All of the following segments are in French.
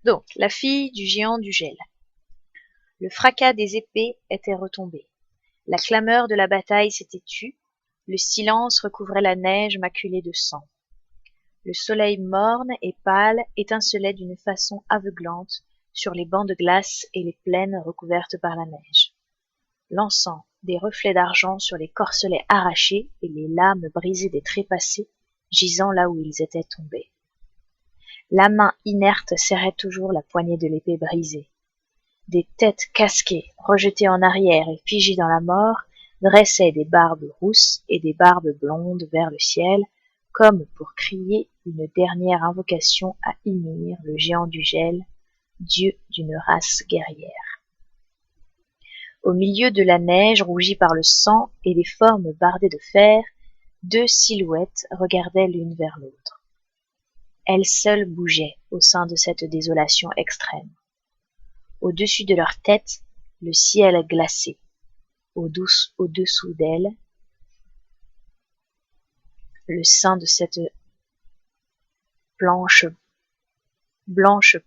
Donc, la fille du géant du gel. Le fracas des épées était retombé. La clameur de la bataille s'était tue. Le silence recouvrait la neige maculée de sang. Le soleil morne et pâle étincelait d'une façon aveuglante sur les bancs de glace et les plaines recouvertes par la neige, lançant des reflets d'argent sur les corselets arrachés et les lames brisées des trépassés gisant là où ils étaient tombés. La main inerte serrait toujours la poignée de l'épée brisée. Des têtes casquées, rejetées en arrière et figées dans la mort, dressaient des barbes rousses et des barbes blondes vers le ciel, comme pour crier une dernière invocation à Ymir, le géant du gel, dieu d'une race guerrière. Au milieu de la neige rougie par le sang et des formes bardées de fer, deux silhouettes regardaient l'une vers l'autre. Elles seules bougeaient au sein de cette désolation extrême. Au-dessus de leur tête, le ciel glacé. Au-dessous d'elles, le sein de cette blanche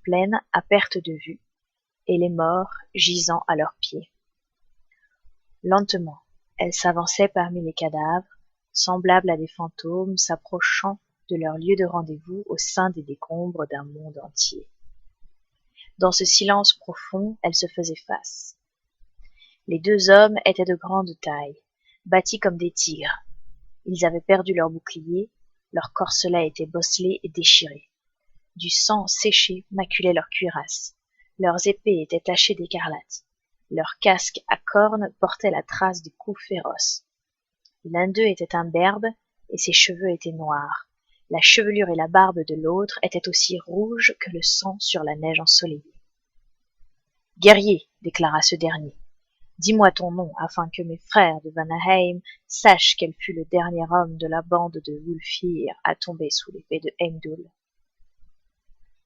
plaine à perte de vue, et les morts gisant à leurs pieds. Lentement, elles s'avançaient parmi les cadavres, semblables à des fantômes s'approchant de leur lieu de rendez-vous au sein des décombres d'un monde entier. Dans ce silence profond, elles se faisaient face. Les deux hommes étaient de grande taille, bâtis comme des tigres. Ils avaient perdu leurs boucliers, leurs corselets étaient bosselés et déchirés. Du sang séché maculait leurs cuirasses. Leurs épées étaient tachées d'écarlate. Leurs casques à cornes portaient la trace de coups féroces. L'un d'eux était imberbe et ses cheveux étaient noirs. La chevelure et la barbe de l'autre étaient aussi rouges que le sang sur la neige ensoleillée. « Guerrier, déclara ce dernier, dis-moi ton nom afin que mes frères de Vanaheim sachent quel fut le dernier homme de la bande de Wulfir à tomber sous l'épée de Heimdall. »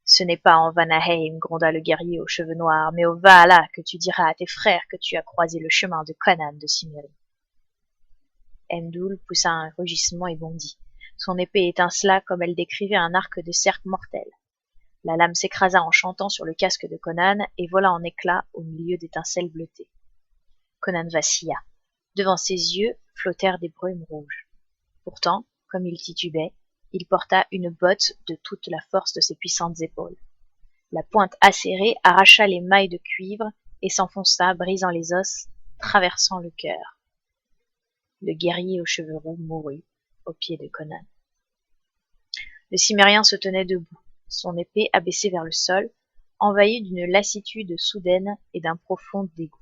Ce n'est pas en Vanaheim, gronda le guerrier aux cheveux noirs, mais au Valhalla que tu diras à tes frères que tu as croisé le chemin de Conan de Cimmérie. Heimdall poussa un rugissement et bondit. Son épée étincela comme elle décrivait un arc de cercle mortel. La lame s'écrasa en chantant sur le casque de Conan et vola en éclats au milieu d'étincelles bleutées. Conan vacilla. Devant ses yeux flottèrent des brumes rouges. Pourtant, comme il titubait, il porta une botte de toute la force de ses puissantes épaules. La pointe acérée arracha les mailles de cuivre et s'enfonça, brisant les os, traversant le cœur. Le guerrier aux cheveux roux mourut aux pieds de Conan. Le Cimmérien se tenait debout, son épée abaissée vers le sol, envahi d'une lassitude soudaine et d'un profond dégoût.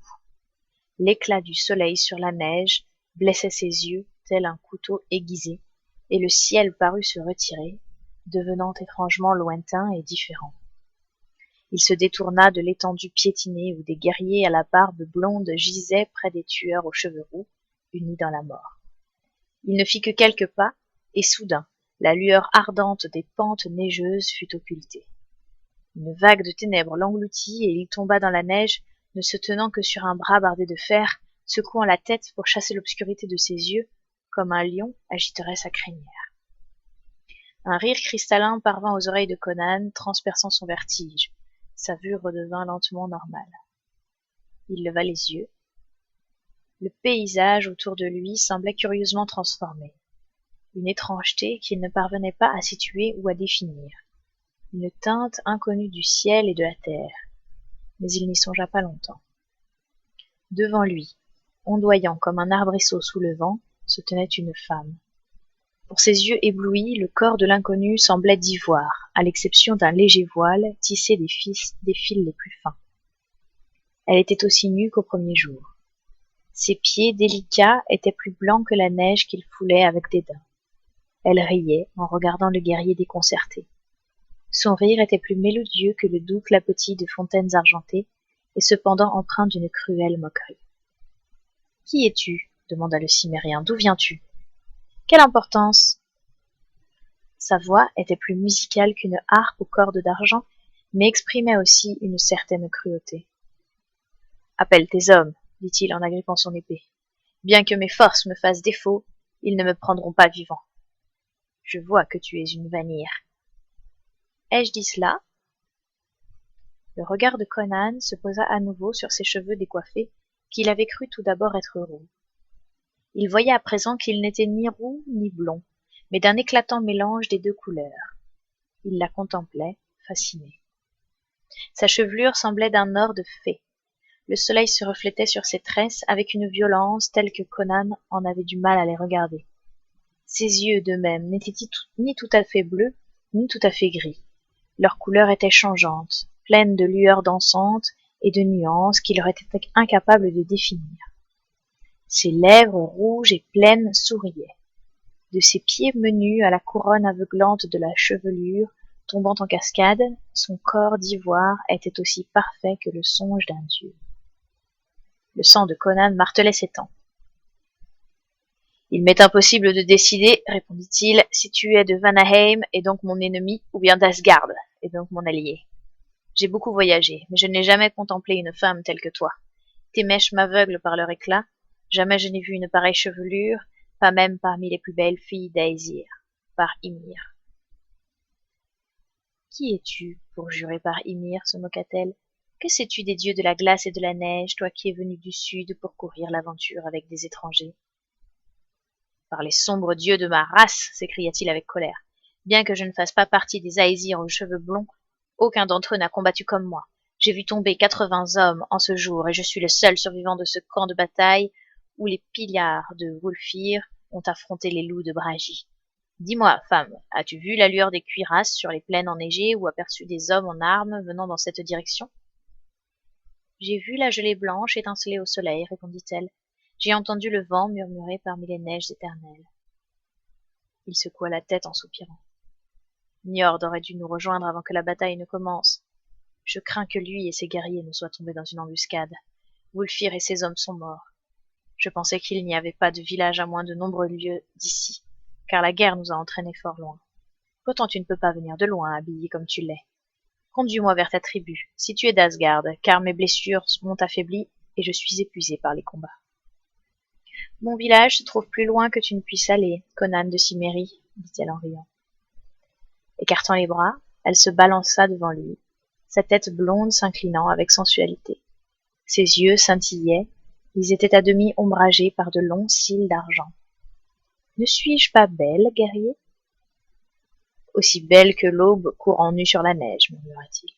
L'éclat du soleil sur la neige blessait ses yeux tel un couteau aiguisé, et le ciel parut se retirer, devenant étrangement lointain et différent. Il se détourna de l'étendue piétinée où des guerriers à la barbe blonde gisaient près des tueurs aux cheveux roux, unis dans la mort. Il ne fit que quelques pas, et soudain, la lueur ardente des pentes neigeuses fut occultée. Une vague de ténèbres l'engloutit et il tomba dans la neige, ne se tenant que sur un bras bardé de fer, secouant la tête pour chasser l'obscurité de ses yeux, comme un lion agiterait sa crinière. Un rire cristallin parvint aux oreilles de Conan, transperçant son vertige. Sa vue redevint lentement normale. Il leva les yeux. Le paysage autour de lui semblait curieusement transformé. Une étrangeté qu'il ne parvenait pas à situer ou à définir. Une teinte inconnue du ciel et de la terre. Mais il n'y songea pas longtemps. Devant lui, ondoyant comme un arbrisseau sous le vent, se tenait une femme. Pour ses yeux éblouis, le corps de l'inconnu semblait d'ivoire, à l'exception d'un léger voile tissé des fils les plus fins. Elle était aussi nue qu'au premier jour. Ses pieds délicats étaient plus blancs que la neige qu'il foulait avec dédain. Elle riait en regardant le guerrier déconcerté. Son rire était plus mélodieux que le doux clapotis de fontaines argentées, et cependant empreint d'une cruelle moquerie. « Qui es-tu » demanda le Cimmérien. « D'où viens-tu » ? « Quelle importance ?» Sa voix était plus musicale qu'une harpe aux cordes d'argent, mais exprimait aussi une certaine cruauté. « Appelle tes hommes, dit-il en agrippant son épée. Bien que mes forces me fassent défaut, ils ne me prendront pas vivant. Je vois que tu es une Vanir. Ai-je dit cela ? Le regard de Conan se posa à nouveau sur ses cheveux décoiffés, qu'il avait cru tout d'abord être roux. Il voyait à présent qu'ils n'étaient ni roux ni blonds, mais d'un éclatant mélange des deux couleurs. Il la contemplait, fasciné. Sa chevelure semblait d'un or de fée. Le soleil se reflétait sur ses tresses avec une violence telle que Conan en avait du mal à les regarder. Ses yeux d'eux-mêmes n'étaient ni tout à fait bleus, ni tout à fait gris. Leur couleur était changeante, pleine de lueurs dansantes et de nuances qu'il aurait été incapable de définir. Ses lèvres rouges et pleines souriaient. De ses pieds menus à la couronne aveuglante de la chevelure tombant en cascade, son corps d'ivoire était aussi parfait que le songe d'un dieu. Le sang de Conan martelait ses tempes. « Il m'est impossible de décider, répondit-il, si tu es de Vanaheim et donc mon ennemi, ou bien d'Asgard et donc mon allié. J'ai beaucoup voyagé, mais je n'ai jamais contemplé une femme telle que toi. Tes mèches m'aveuglent par leur éclat, jamais je n'ai vu une pareille chevelure, pas même parmi les plus belles filles d'Aesir, par Ymir. »« Qui es-tu pour jurer par Ymir ?» se moqua-t-elle. « Que sais-tu des dieux de la glace et de la neige, toi qui es venu du sud pour courir l'aventure avec des étrangers ?»« Par les sombres dieux de ma race !» s'écria-t-il avec colère. « Bien que je ne fasse pas partie des Aesir aux cheveux blonds, aucun d'entre eux n'a combattu comme moi. J'ai vu tomber 80 hommes en ce jour, et je suis le seul survivant de ce camp de bataille où les pillards de Wulfir ont affronté les loups de Bragi. Dis-moi, femme, as-tu vu la lueur des cuirasses sur les plaines enneigées ou aperçu des hommes en armes venant dans cette direction ?»« J'ai vu la gelée blanche étinceler au soleil, répondit-elle. J'ai entendu le vent murmurer parmi les neiges éternelles. » Il secoua la tête en soupirant. Niord aurait dû nous rejoindre avant que la bataille ne commence. Je crains que lui et ses guerriers ne soient tombés dans une embuscade. Wulfir et ses hommes sont morts. Je pensais qu'il n'y avait pas de village à moins de nombreux lieues d'ici, car la guerre nous a entraînés fort loin. Pourtant tu ne peux pas venir de loin, habillé comme tu l'es. Conduis-moi vers ta tribu, si tu es d'Asgard, car mes blessures m'ont affaibli et je suis épuisé par les combats. Mon village se trouve plus loin que tu ne puisses aller, Conan de Cimmérie, dit-elle en riant. Écartant les bras, elle se balança devant lui, sa tête blonde s'inclinant avec sensualité. Ses yeux scintillaient, ils étaient à demi ombragés par de longs cils d'argent. Ne suis-je pas belle, guerrier ? Aussi belle que l'aube courant nue sur la neige, murmura-t-il.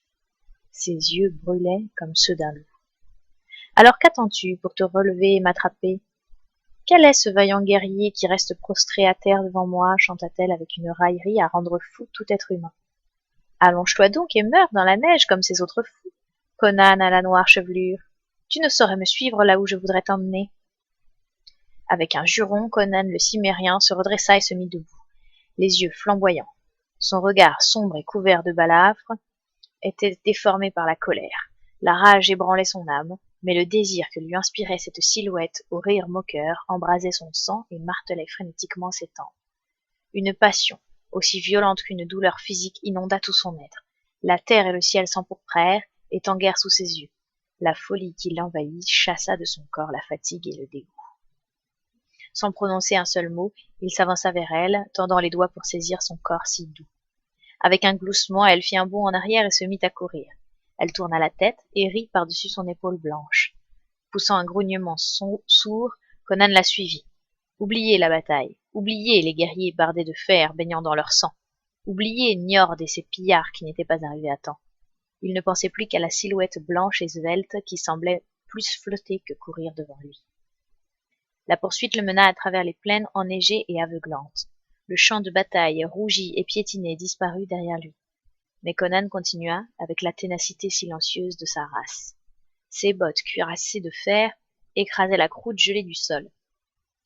Ses yeux brûlaient comme ceux d'un loup. Alors qu'attends-tu pour te relever et m'attraper ? Quel est ce vaillant guerrier qui reste prostré à terre devant moi, chanta-t-elle avec une raillerie à rendre fou tout être humain. Allonge-toi donc et meurs dans la neige comme ces autres fous, Conan à la noire chevelure. Tu ne saurais me suivre là où je voudrais t'emmener. Avec un juron, Conan le Cimmérien se redressa et se mit debout, les yeux flamboyants. Son regard sombre et couvert de balafre était déformé par la colère. La rage ébranlait son âme, mais le désir que lui inspirait cette silhouette au rire moqueur embrasait son sang et martelait frénétiquement ses tempes. Une passion, aussi violente qu'une douleur physique, inonda tout son être. La terre et le ciel s'empourprèrent, étant guère sous ses yeux. La folie qui l'envahit chassa de son corps la fatigue et le dégoût. Sans prononcer un seul mot, il s'avança vers elle, tendant les doigts pour saisir son corps si doux. Avec un gloussement, elle fit un bond en arrière et se mit à courir. Elle tourna la tête et rit par-dessus son épaule blanche. Poussant un grognement sourd, Conan la suivit. Oubliez la bataille, oubliez les guerriers bardés de fer baignant dans leur sang, oubliez Niord et ses pillards qui n'étaient pas arrivés à temps. Il ne pensait plus qu'à la silhouette blanche et svelte qui semblait plus flotter que courir devant lui. La poursuite le mena à travers les plaines enneigées et aveuglantes. Le champ de bataille, rougi et piétiné, disparut derrière lui. Mais Conan continua avec la ténacité silencieuse de sa race. Ses bottes cuirassées de fer écrasaient la croûte gelée du sol.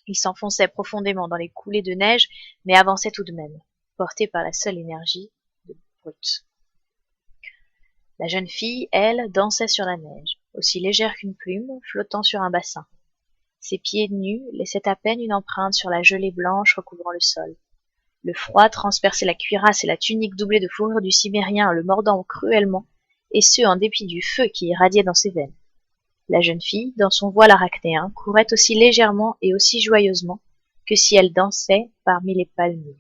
Il s'enfonçait profondément dans les coulées de neige, mais avançait tout de même, porté par la seule énergie de brute. La jeune fille, elle, dansait sur la neige, aussi légère qu'une plume, flottant sur un bassin. Ses pieds nus laissaient à peine une empreinte sur la gelée blanche recouvrant le sol. Le froid transperçait la cuirasse et la tunique doublée de fourrure du Cimmérien, le mordant cruellement, et ce en dépit du feu qui irradiait dans ses veines. La jeune fille, dans son voile arachnéen, courait aussi légèrement et aussi joyeusement que si elle dansait parmi les palmiers.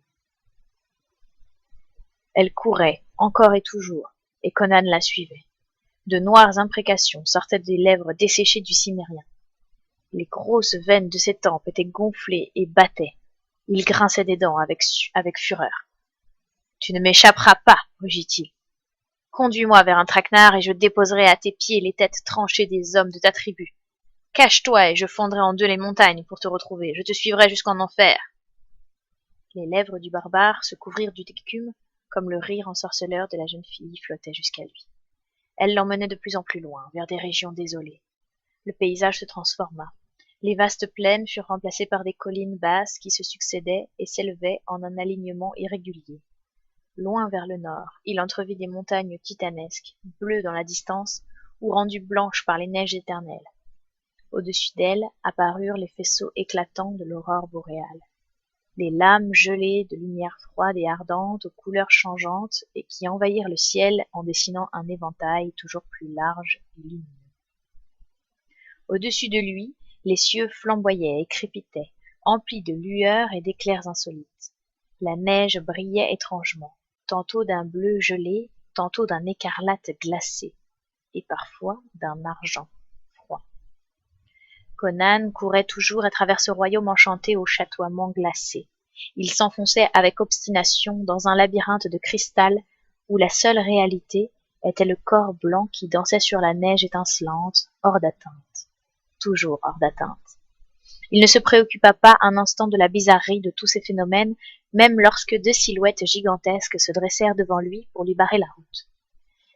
Elle courait, encore et toujours, et Conan la suivait. De noires imprécations sortaient des lèvres desséchées du cimérien. Les grosses veines de ses tempes étaient gonflées et battaient. Il grinçait des dents avec fureur. « Tu ne m'échapperas pas, rugit-il. Conduis-moi vers un traquenard et je déposerai à tes pieds les têtes tranchées des hommes de ta tribu. Cache-toi et je fondrai en deux les montagnes pour te retrouver. Je te suivrai jusqu'en enfer. » Les lèvres du barbare se couvrirent d'écume, comme le rire ensorceleur de la jeune fille flottait jusqu'à lui. Elle l'emmenait de plus en plus loin, vers des régions désolées. Le paysage se transforma. Les vastes plaines furent remplacées par des collines basses qui se succédaient et s'élevaient en un alignement irrégulier. Loin vers le nord, il entrevit des montagnes titanesques, bleues dans la distance ou rendues blanches par les neiges éternelles. Au-dessus d'elles apparurent les faisceaux éclatants de l'aurore boréale. Des lames gelées de lumière froide et ardente aux couleurs changeantes et qui envahirent le ciel en dessinant un éventail toujours plus large et lumineux. Au-dessus de lui, les cieux flamboyaient et crépitaient, emplis de lueurs et d'éclairs insolites. La neige brillait étrangement, tantôt d'un bleu gelé, tantôt d'un écarlate glacé, et parfois d'un argent froid. Conan courait toujours à travers ce royaume enchanté au chatoiement glacé. Il s'enfonçait avec obstination dans un labyrinthe de cristal où la seule réalité était le corps blanc qui dansait sur la neige étincelante, hors d'atteinte. Toujours hors d'atteinte. Il ne se préoccupa pas un instant de la bizarrerie de tous ces phénomènes, même lorsque deux silhouettes gigantesques se dressèrent devant lui pour lui barrer la route.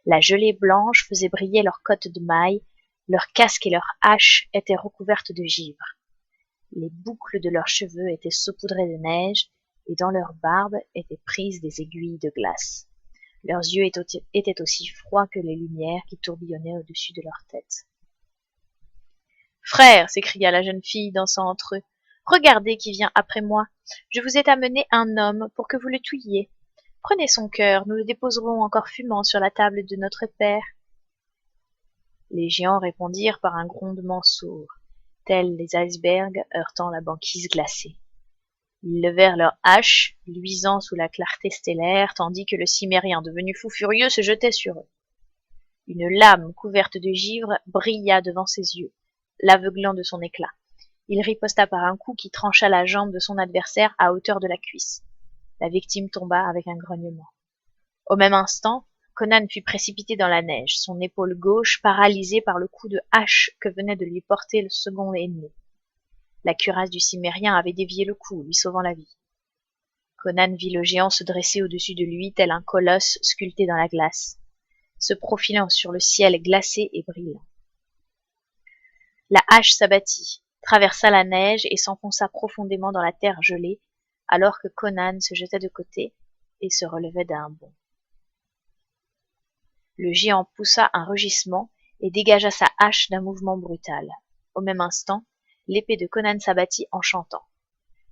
La gelée blanche faisait briller leurs cottes de mailles, leurs casques et leurs haches étaient recouvertes de givre. Les boucles de leurs cheveux étaient saupoudrées de neige, et dans leurs barbes étaient prises des aiguilles de glace. Leurs yeux étaient aussi froids que les lumières qui tourbillonnaient au-dessus de leurs têtes. « Frère, s'écria la jeune fille, dansant entre eux, regardez qui vient après moi. Je vous ai amené un homme pour que vous le tuiez. Prenez son cœur, nous le déposerons encore fumant sur la table de notre père. » Les géants répondirent par un grondement sourd, tels les icebergs heurtant la banquise glacée. Ils levèrent leurs haches, luisant sous la clarté stellaire, tandis que le cimérien, devenu fou furieux, se jetait sur eux. Une lame couverte de givre brilla devant ses yeux, l'aveuglant de son éclat. Il riposta par un coup qui trancha la jambe de son adversaire à hauteur de la cuisse. La victime tomba avec un grognement. Au même instant, Conan fut précipité dans la neige, son épaule gauche paralysée par le coup de hache que venait de lui porter le second ennemi. La cuirasse du cimérien avait dévié le coup, lui sauvant la vie. Conan vit le géant se dresser au-dessus de lui tel un colosse sculpté dans la glace, se profilant sur le ciel glacé et brillant. La hache s'abattit, traversa la neige et s'enfonça profondément dans la terre gelée, alors que Conan se jetait de côté et se relevait d'un bond. Le géant poussa un rugissement et dégagea sa hache d'un mouvement brutal. Au même instant, l'épée de Conan s'abattit en chantant.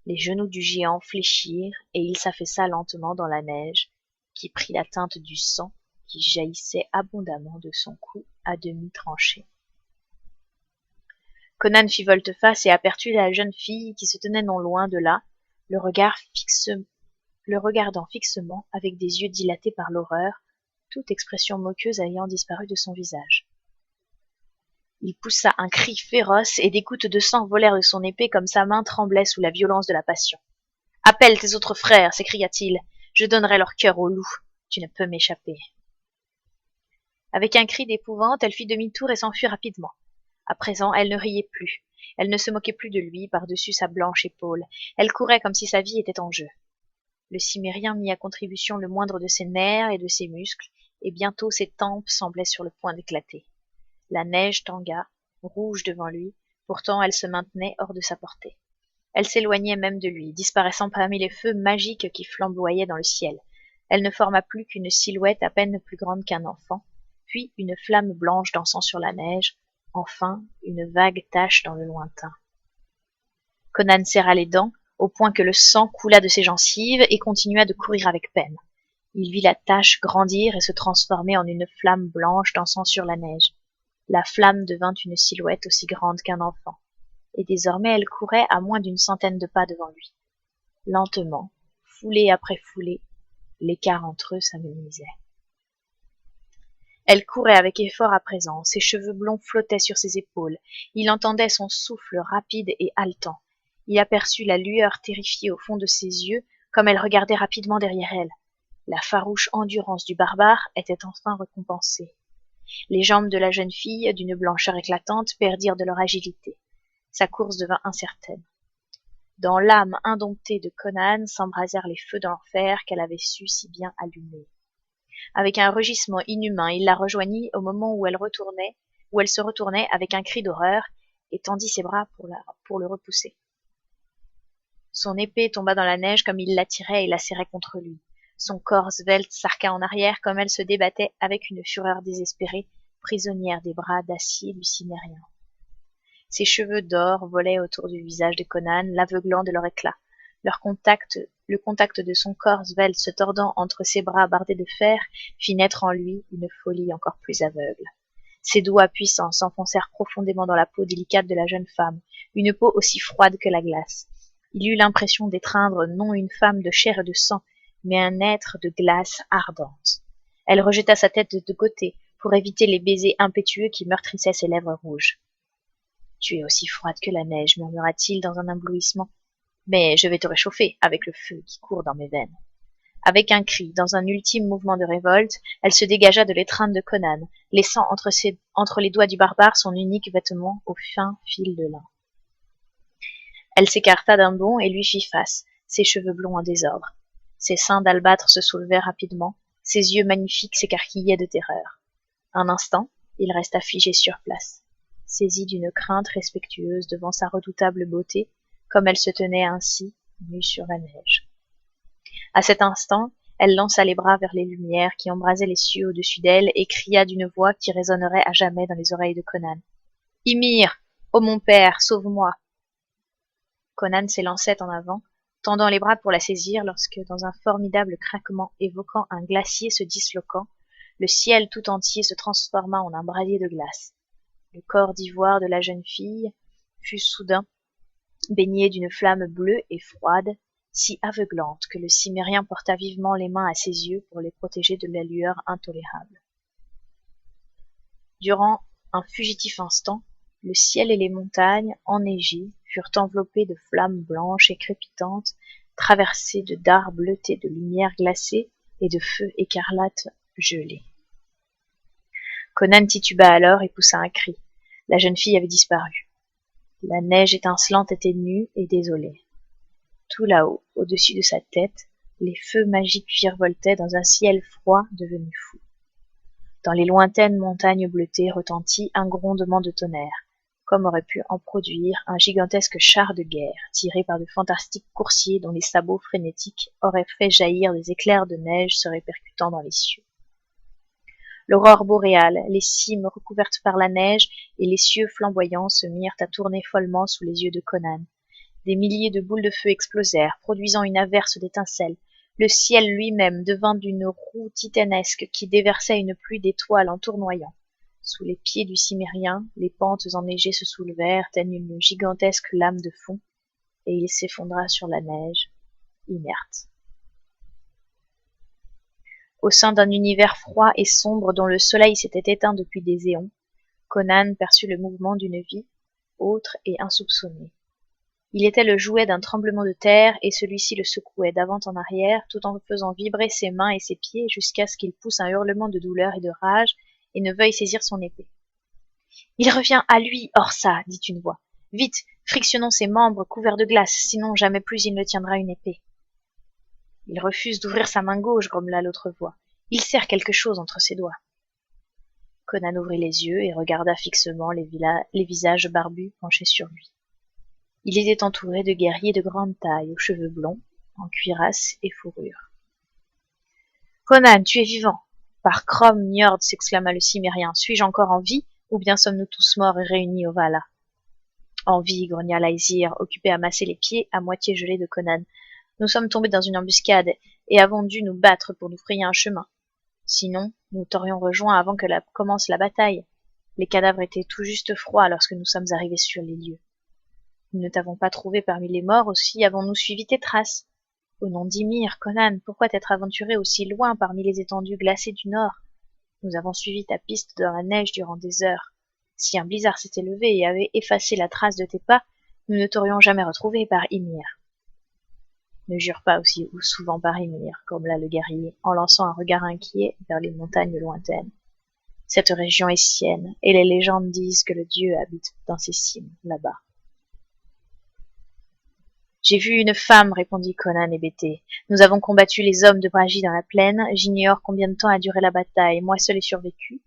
Les genoux du géant fléchirent et il s'affaissa lentement dans la neige, qui prit la teinte du sang qui jaillissait abondamment de son cou à demi tranché. Conan fit volte-face et aperçut la jeune fille qui se tenait non loin de là, le regardant fixement avec des yeux dilatés par l'horreur, toute expression moqueuse ayant disparu de son visage. Il poussa un cri féroce et des gouttes de sang volèrent de son épée comme sa main tremblait sous la violence de la passion. « Appelle tes autres frères, s'écria-t-il, je donnerai leur cœur au loup, tu ne peux m'échapper. » Avec un cri d'épouvante, elle fit demi-tour et s'enfuit rapidement. À présent, elle ne riait plus. Elle ne se moquait plus de lui par-dessus sa blanche épaule. Elle courait comme si sa vie était en jeu. Le cimérien mit à contribution le moindre de ses nerfs et de ses muscles, et bientôt ses tempes semblaient sur le point d'éclater. La neige tangua, rouge devant lui, pourtant elle se maintenait hors de sa portée. Elle s'éloignait même de lui, disparaissant parmi les feux magiques qui flamboyaient dans le ciel. Elle ne forma plus qu'une silhouette à peine plus grande qu'un enfant, puis une flamme blanche dansant sur la neige, enfin une vague tache dans le lointain. Conan serra les dents, au point que le sang coula de ses gencives et continua de courir avec peine. Il vit la tache grandir et se transformer en une flamme blanche dansant sur la neige. La flamme devint une silhouette aussi grande qu'un enfant, et désormais elle courait à moins d'une centaine de pas devant lui. Lentement, foulée après foulée, l'écart entre eux s'amenuisait. Elle courait avec effort à présent, ses cheveux blonds flottaient sur ses épaules, il entendait son souffle rapide et haletant. Il aperçut la lueur terrifiée au fond de ses yeux, comme elle regardait rapidement derrière elle. La farouche endurance du barbare était enfin récompensée. Les jambes de la jeune fille, d'une blancheur éclatante, perdirent de leur agilité. Sa course devint incertaine. Dans l'âme indomptée de Conan s'embrasèrent les feux de l'enfer qu'elle avait su si bien allumer. Avec un rugissement inhumain, il la rejoignit au moment où elle se retournait avec un cri d'horreur et tendit ses bras pour le repousser. Son épée tomba dans la neige comme il l'attirait et la serrait contre lui. Son corps svelte s'arqua en arrière comme elle se débattait avec une fureur désespérée, prisonnière des bras d'acier du Cimmérien. Ses cheveux d'or volaient autour du visage de Conan, l'aveuglant de leur éclat. Le contact de son corps svelte se tordant entre ses bras bardés de fer fit naître en lui une folie encore plus aveugle. Ses doigts puissants s'enfoncèrent profondément dans la peau délicate de la jeune femme, une peau aussi froide que la glace. Il eut l'impression d'étreindre non une femme de chair et de sang, mais un être de glace ardente. Elle rejeta sa tête de côté pour éviter les baisers impétueux qui meurtrissaient ses lèvres rouges. « Tu es aussi froide que la neige, murmura-t-il dans un éblouissement. Mais je vais te réchauffer avec le feu qui court dans mes veines. » Avec un cri, dans un ultime mouvement de révolte, elle se dégagea de l'étreinte de Conan, laissant entre les doigts du barbare son unique vêtement au fin fil de lin. Elle s'écarta d'un bond et lui fit face, ses cheveux blonds en désordre. Ses seins d'albâtre se soulevèrent rapidement, ses yeux magnifiques s'écarquillaient de terreur. Un instant, il resta figé sur place, saisi d'une crainte respectueuse devant sa redoutable beauté, comme elle se tenait ainsi, nue sur la neige. À cet instant, elle lança les bras vers les lumières qui embrasaient les cieux au-dessus d'elle et cria d'une voix qui résonnerait à jamais dans les oreilles de Conan. « Ymir, ô mon père, sauve-moi » Conan s'élançait en avant, tendant les bras pour la saisir lorsque, dans un formidable craquement évoquant un glacier se disloquant, le ciel tout entier se transforma en un brasier de glace. Le corps d'ivoire de la jeune fille fut soudain baigné d'une flamme bleue et froide, si aveuglante que le Cimmérien porta vivement les mains à ses yeux pour les protéger de la lueur intolérable. Durant un fugitif instant, le ciel et les montagnes, enneigées, furent enveloppés de flammes blanches et crépitantes, traversées de dards bleutés de lumière glacée et de feux écarlates gelés. Conan tituba alors et poussa un cri. La jeune fille avait disparu. La neige étincelante était nue et désolée. Tout là-haut, au-dessus de sa tête, les feux magiques virevoltaient dans un ciel froid devenu fou. Dans les lointaines montagnes bleutées retentit un grondement de tonnerre, comme aurait pu en produire un gigantesque char de guerre tiré par de fantastiques coursiers dont les sabots frénétiques auraient fait jaillir des éclairs de neige se répercutant dans les cieux. L'aurore boréale, les cimes recouvertes par la neige et les cieux flamboyants se mirent à tourner follement sous les yeux de Conan. Des milliers de boules de feu explosèrent, produisant une averse d'étincelles. Le ciel lui-même devint d'une roue titanesque qui déversait une pluie d'étoiles en tournoyant. Sous les pieds du Cimmérien, les pentes enneigées se soulevèrent telles une gigantesque lame de fond, et il s'effondra sur la neige, inerte. Au sein d'un univers froid et sombre dont le soleil s'était éteint depuis des éons, Conan perçut le mouvement d'une vie autre et insoupçonnée. Il était le jouet d'un tremblement de terre et celui-ci le secouait d'avant en arrière tout en faisant vibrer ses mains et ses pieds jusqu'à ce qu'il pousse un hurlement de douleur et de rage et ne veuille saisir son épée. « Il revient à lui, Horsa !» dit une voix. « Vite, frictionnons ses membres couverts de glace, sinon jamais plus il ne tiendra une épée. » « Il refuse d'ouvrir sa main gauche, grommela l'autre voix. Il serre quelque chose entre ses doigts. » Conan ouvrit les yeux et regarda fixement les visages barbus penchés sur lui. Il était entouré de guerriers de grande taille, aux cheveux blonds, en cuirasse et fourrure. « Conan, tu es vivant !»« Par Crom, Niord !» s'exclama le Cimmérien. « Suis-je encore en vie, ou bien sommes-nous tous morts et réunis au Vala ?»« En vie, grogna l'Aesir, occupé à masser les pieds à moitié gelés de Conan. Nous sommes tombés dans une embuscade et avons dû nous battre pour nous frayer un chemin. Sinon, nous t'aurions rejoint avant que commence la bataille. Les cadavres étaient tout juste froids lorsque nous sommes arrivés sur les lieux. Nous ne t'avons pas trouvé parmi les morts, aussi avons-nous suivi tes traces. Au nom d'Ymir, Conan, pourquoi t'être aventuré aussi loin parmi les étendues glacées du nord? Nous avons suivi ta piste dans la neige durant des heures. Si un blizzard s'était levé et avait effacé la trace de tes pas, nous ne t'aurions jamais retrouvé par Ymir. Ne jure pas aussi souvent par Ymir, grommela le guerrier, en lançant un regard inquiet vers les montagnes lointaines. Cette région est sienne, et les légendes disent que le dieu habite dans ces cimes, là-bas. J'ai vu une femme, répondit Conan hébété. Nous avons combattu les hommes de Bragi dans la plaine. J'ignore combien de temps a duré la bataille. Moi seul ai survécu.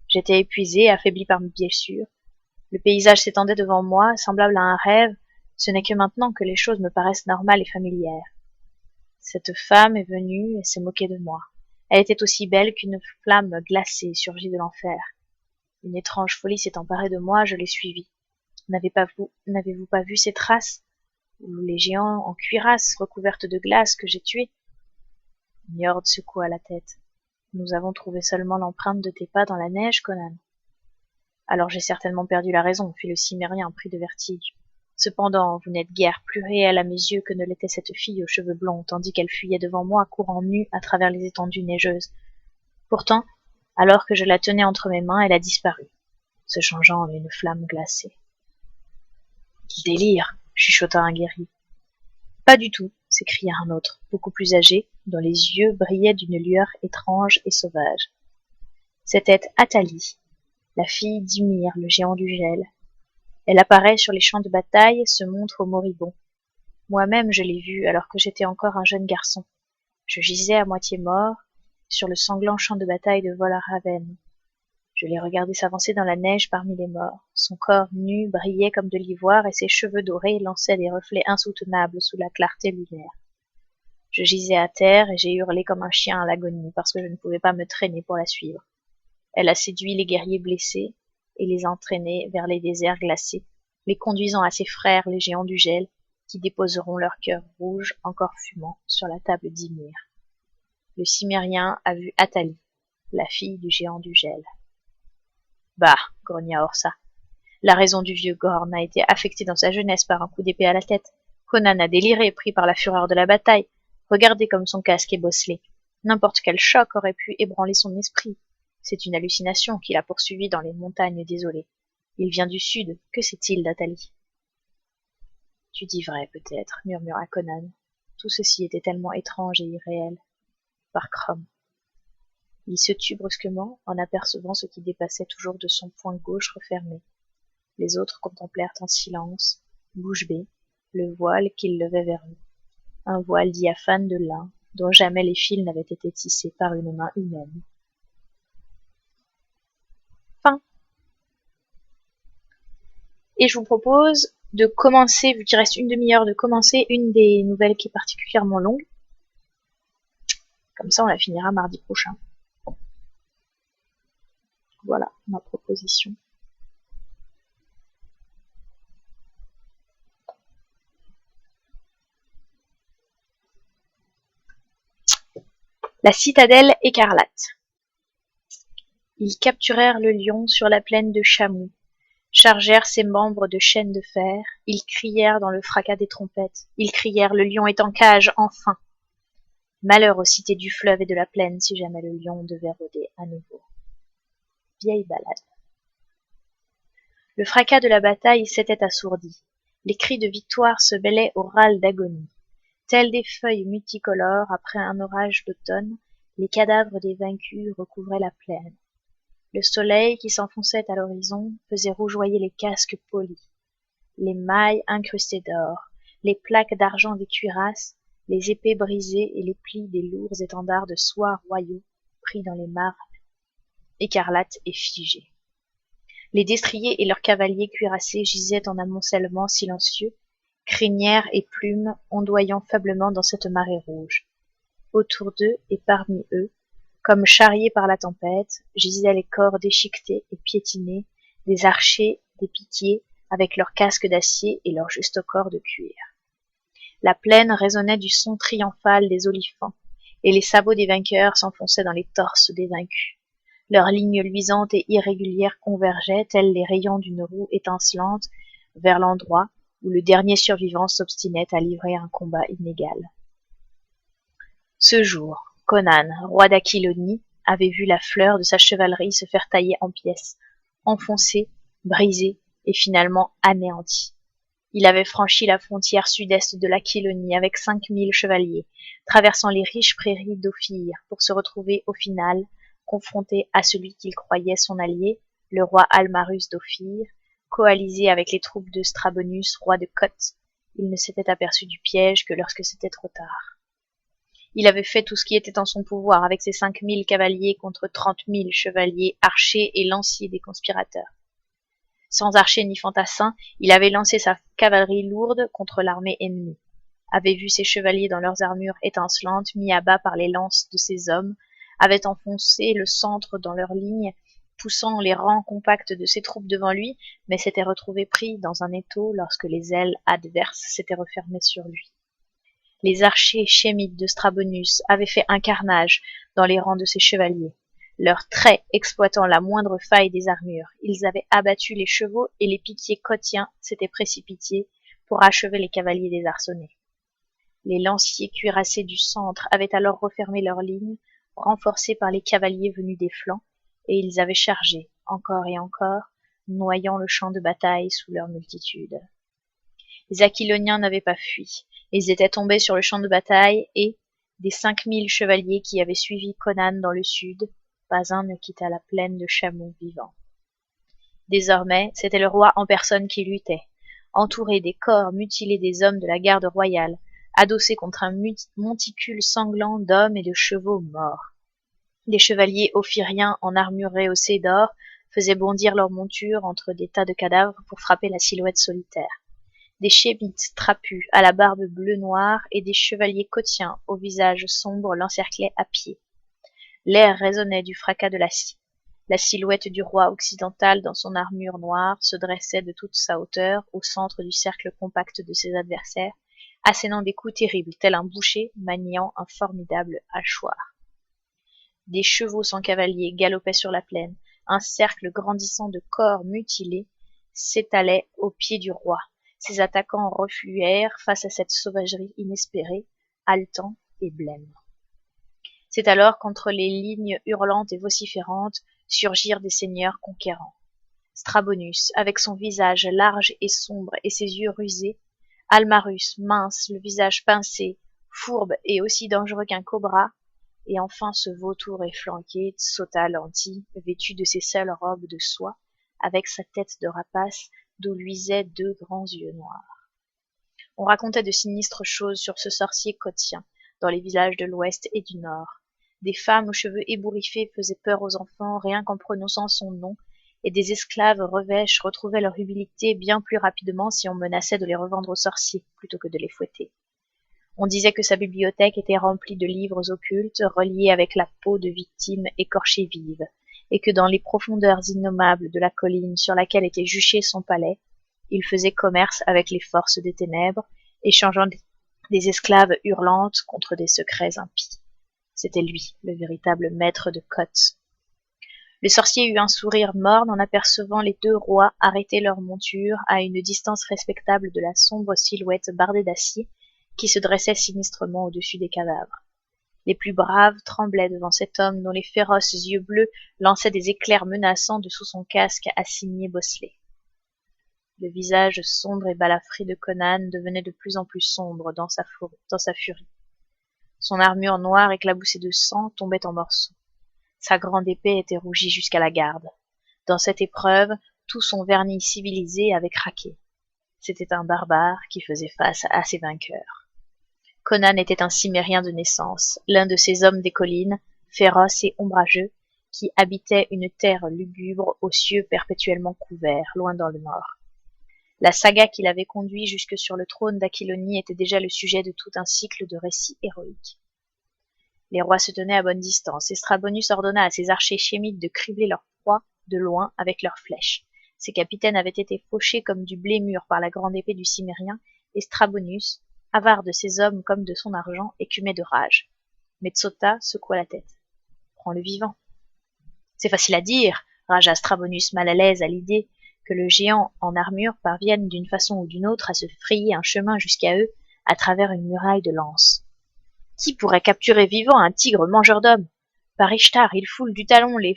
J'étais épuisé, affaibli par mes blessures. Le paysage s'étendait devant moi, semblable à un rêve. Ce n'est que maintenant que les choses me paraissent normales et familières. Cette femme est venue et s'est moquée de moi. Elle était aussi belle qu'une flamme glacée surgie de l'enfer. Une étrange folie s'est emparée de moi, je l'ai suivie. N'avez-vous pas vu ces traces? Ou les géants en cuirasse recouvertes de glace que j'ai tués? Njord secoua la tête. Nous avons trouvé seulement l'empreinte de tes pas dans la neige, Conan. Alors j'ai certainement perdu la raison, fit le Cimmérien pris de vertige. Cependant, vous n'êtes guère plus réel à mes yeux que ne l'était cette fille aux cheveux blonds, tandis qu'elle fuyait devant moi, courant nue à travers les étendues neigeuses. Pourtant, alors que je la tenais entre mes mains, elle a disparu, se changeant en une flamme glacée. Délire, chuchota un guerrier. Pas du tout, s'écria un autre, beaucoup plus âgé, dont les yeux brillaient d'une lueur étrange et sauvage. C'était Athalie, la fille d'Ymir, le géant du gel. Elle apparaît sur les champs de bataille, se montre aux moribonds. Moi-même, je l'ai vue alors que j'étais encore un jeune garçon. Je gisais à moitié mort sur le sanglant champ de bataille de Volraven. Je l'ai regardé s'avancer dans la neige parmi les morts. Son corps nu brillait comme de l'ivoire et ses cheveux dorés lançaient des reflets insoutenables sous la clarté lunaire. Je gisais à terre et j'ai hurlé comme un chien à l'agonie parce que je ne pouvais pas me traîner pour la suivre. Elle a séduit les guerriers blessés et les entraînés vers les déserts glacés, les conduisant à ses frères les géants du gel, qui déposeront leur cœur rouge encore fumant sur la table d'Ymir. Le Cimmérien a vu Athalie, la fille du géant du gel. Bah, grogna Horsa. La raison du vieux Gorn a été affectée dans sa jeunesse par un coup d'épée à la tête. Conan a déliré, pris par la fureur de la bataille. Regardez comme son casque est bosselé. N'importe quel choc aurait pu ébranler son esprit. C'est une hallucination qui l'a poursuivi dans les montagnes désolées. Il vient du sud, que sait-il d'Athalie? Tu dis vrai, peut-être, murmura Conan. Tout ceci était tellement étrange et irréel. Par Crom. Il se tut brusquement en apercevant ce qui dépassait toujours de son poing gauche refermé. Les autres contemplèrent en silence, bouche bée, le voile qu'il levait vers eux. Un voile diaphane de lin, dont jamais les fils n'avaient été tissés par une main humaine. Fin. Et je vous propose de commencer, vu qu'il reste une demi-heure, de commencer une des nouvelles qui est particulièrement longue. Comme ça, on la finira mardi prochain. Voilà ma proposition. La citadelle écarlate. Ils capturèrent le lion sur la plaine de Chamou, chargèrent ses membres de chaînes de fer, ils crièrent dans le fracas des trompettes, ils crièrent « Le lion est en cage, enfin !» Malheur aux cités du fleuve et de la plaine si jamais le lion devait rôder à nouveau. Vieille ballade. Le fracas de la bataille s'était assourdi. Les cris de victoire se mêlaient aux râles d'agonie. Tels des feuilles multicolores après un orage d'automne, les cadavres des vaincus recouvraient la plaine. Le soleil qui s'enfonçait à l'horizon faisait rougeoyer les casques polis, les mailles incrustées d'or, les plaques d'argent des cuirasses, les épées brisées et les plis des lourds étendards de soie royaux pris dans les mares écarlates et figées. Les destriers et leurs cavaliers cuirassés gisaient en amoncellement silencieux, crinières et plumes ondoyant faiblement dans cette marée rouge. Autour d'eux et parmi eux, comme charriés par la tempête, gisaient les corps déchiquetés et piétinés des archers, des piquiers, avec leurs casques d'acier et leurs justes corps de cuir. La plaine résonnait du son triomphal des olifants, et les sabots des vainqueurs s'enfonçaient dans les torses des vaincus. Leurs lignes luisantes et irrégulières convergeaient, tels les rayons d'une roue étincelante, vers l'endroit où le dernier survivant s'obstinait à livrer un combat inégal. Ce jour, Conan, roi d'Aquilonie, avait vu la fleur de sa chevalerie se faire tailler en pièces, enfoncer, briser et finalement anéantie. Il avait franchi la frontière sud-est de l'Aquilonie avec 5000 chevaliers, traversant les riches prairies d'Ophir pour se retrouver au final confronté à celui qu'il croyait son allié, le roi Almarus d'Ophir, coalisé avec les troupes de Strabonus, roi de Cothe. Il ne s'était aperçu du piège que lorsque c'était trop tard. Il avait fait tout ce qui était en son pouvoir avec ses 5000 cavaliers contre 30 000 chevaliers, archers et lanciers des conspirateurs. Sans archers ni fantassins, il avait lancé sa cavalerie lourde contre l'armée ennemie, avait vu ses chevaliers dans leurs armures étincelantes mis à bas par les lances de ses hommes, avait enfoncé le centre dans leurs lignes, poussant les rangs compacts de ses troupes devant lui, mais s'était retrouvé pris dans un étau lorsque les ailes adverses s'étaient refermées sur lui. Les archers chémites de Strabonus avaient fait un carnage dans les rangs de ses chevaliers. Leurs traits exploitant la moindre faille des armures, ils avaient abattu les chevaux et les piquiers cottiens s'étaient précipités pour achever les cavaliers désarçonnés. Les lanciers cuirassés du centre avaient alors refermé leurs lignes, renforcés par les cavaliers venus des flancs, et ils avaient chargé, encore et encore, noyant le champ de bataille sous leur multitude. Les Aquiloniens n'avaient pas fui, ils étaient tombés sur le champ de bataille et, des 5000 chevaliers qui avaient suivi Conan dans le sud, pas un ne quitta la plaine de Chamoux vivant. Désormais, c'était le roi en personne qui luttait, entouré des corps mutilés des hommes de la garde royale, adossé contre un monticule sanglant d'hommes et de chevaux morts. Les chevaliers ophiriens en armure rehaussée d'or faisaient bondir leurs montures entre des tas de cadavres pour frapper la silhouette solitaire. Des chémites trapus à la barbe bleu-noire et des chevaliers cottiens au visage sombre l'encerclaient à pied. L'air résonnait du fracas de l'acier. La silhouette du roi occidental dans son armure noire se dressait de toute sa hauteur au centre du cercle compact de ses adversaires, assénant des coups terribles tel un boucher maniant un formidable hachoir. Des chevaux sans cavalier galopaient sur la plaine, un cercle grandissant de corps mutilés s'étalait aux pieds du roi. Ses attaquants refluèrent face à cette sauvagerie inespérée, haletants et blêmes. C'est alors qu'entre les lignes hurlantes et vociférantes surgirent des seigneurs conquérants. Strabonus, avec son visage large et sombre et ses yeux rusés, Almarus, mince, le visage pincé, fourbe et aussi dangereux qu'un cobra, et enfin ce vautour efflanqué, Tsota l'anti, vêtu de ses seules robes de soie, avec sa tête de rapace d'où luisaient 2 grands yeux noirs. On racontait de sinistres choses sur ce sorcier cotien, dans les villages de l'ouest et du nord. Des femmes aux cheveux ébouriffés faisaient peur aux enfants rien qu'en prononçant son nom, et des esclaves revêches retrouvaient leur humilité bien plus rapidement si on menaçait de les revendre aux sorciers plutôt que de les fouetter. On disait que sa bibliothèque était remplie de livres occultes reliés avec la peau de victimes écorchées vives, et que dans les profondeurs innommables de la colline sur laquelle était juché son palais, il faisait commerce avec les forces des ténèbres, échangeant des esclaves hurlantes contre des secrets impies. C'était lui, le véritable maître de Cothe. Le sorcier eut un sourire morne en apercevant les 2 rois arrêter leur monture à une distance respectable de la sombre silhouette bardée d'acier qui se dressait sinistrement au-dessus des cadavres. Les plus braves tremblaient devant cet homme dont les féroces yeux bleus lançaient des éclairs menaçants dessous son casque à cimier bosselé. Le visage sombre et balafré de Conan devenait de plus en plus sombre dans sa furie. Son armure noire éclaboussée de sang tombait en morceaux. Sa grande épée était rougie jusqu'à la garde. Dans cette épreuve, tout son vernis civilisé avait craqué. C'était un barbare qui faisait face à ses vainqueurs. Conan était un cimérien de naissance, l'un de ces hommes des collines, féroces et ombrageux, qui habitaient une terre lugubre aux cieux perpétuellement couverts, loin dans le nord. La saga qui l'avait conduit jusque sur le trône d'Aquilonie était déjà le sujet de tout un cycle de récits héroïques. Les rois se tenaient à bonne distance, et Strabonus ordonna à ses archers chémites de cribler leur proie de loin avec leurs flèches. Ses capitaines avaient été fauchés comme du blé mûr par la grande épée du Cimérien, et Strabonus, avare de ses hommes comme de son argent, écumait de rage. Mais Tsota secoua la tête. « Prends-le vivant. »« C'est facile à dire, » ragea Strabonus mal à l'aise à l'idée que le géant en armure parvienne d'une façon ou d'une autre à se frayer un chemin jusqu'à eux à travers une muraille de lances. Qui pourrait capturer vivant un tigre mangeur d'hommes? Par Ishtar, il foule du talon les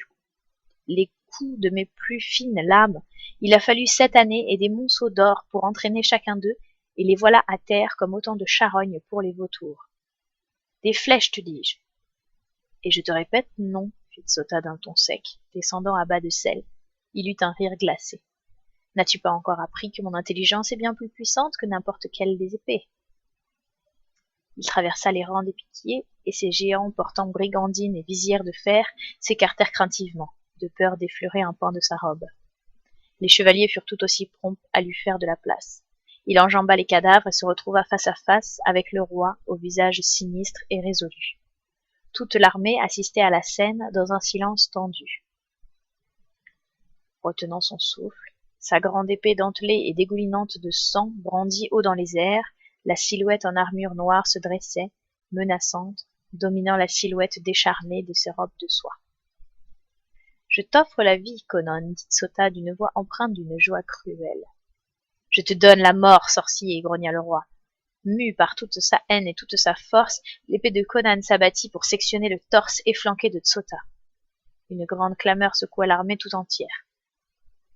coups de mes plus fines lames. Il a fallu 7 années et des monceaux d'or pour entraîner chacun d'eux, et les voilà à terre comme autant de charognes pour les vautours. Des flèches, te dis-je. Et je te répète, non, fit Tsota d'un ton sec, descendant à bas de selle. Il eut un rire glacé. N'as-tu pas encore appris que mon intelligence est bien plus puissante que n'importe quelle des épées? Il traversa les rangs des piquiers, et ces géants portant brigandines et visières de fer s'écartèrent craintivement, de peur d'effleurer un pan de sa robe. Les chevaliers furent tout aussi prompts à lui faire de la place. Il enjamba les cadavres et se retrouva face à face avec le roi au visage sinistre et résolu. Toute l'armée assistait à la scène dans un silence tendu. Retenant son souffle, sa grande épée dentelée et dégoulinante de sang brandie haut dans les airs, la silhouette en armure noire se dressait, menaçante, dominant la silhouette décharnée de ses robes de soie. « Je t'offre la vie, Conan, dit Tsota d'une voix empreinte d'une joie cruelle. « Je te donne la mort, sorcier, grogna le roi. Mu par toute sa haine et toute sa force, l'épée de Conan s'abattit pour sectionner le torse efflanqué de Tsota. Une grande clameur secoua l'armée tout entière.